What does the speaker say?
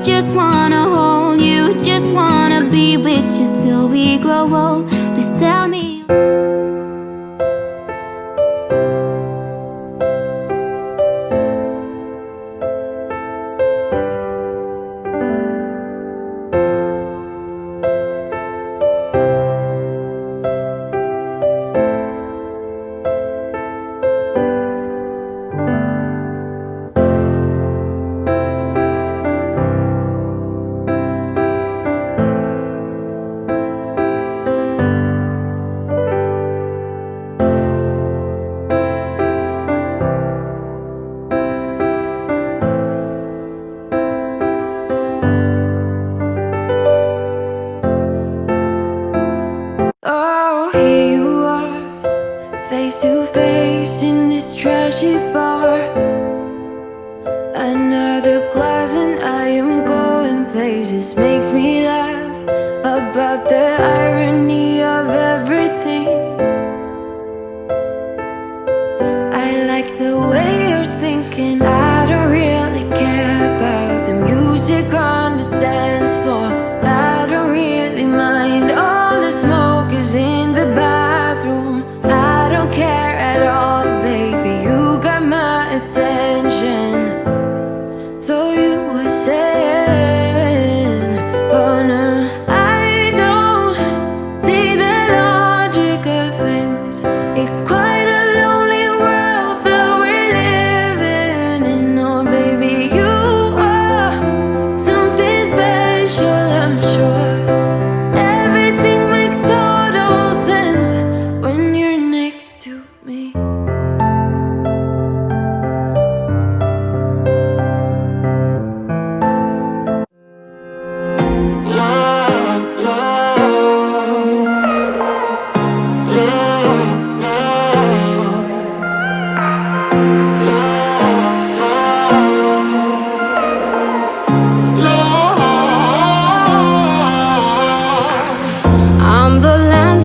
just wanna hold you, just wanna be with you till we grow old. Please tell me. Oh, here you are, face to face in this trashy bar. Another glass and I am going places. Makes me laugh about the irony of every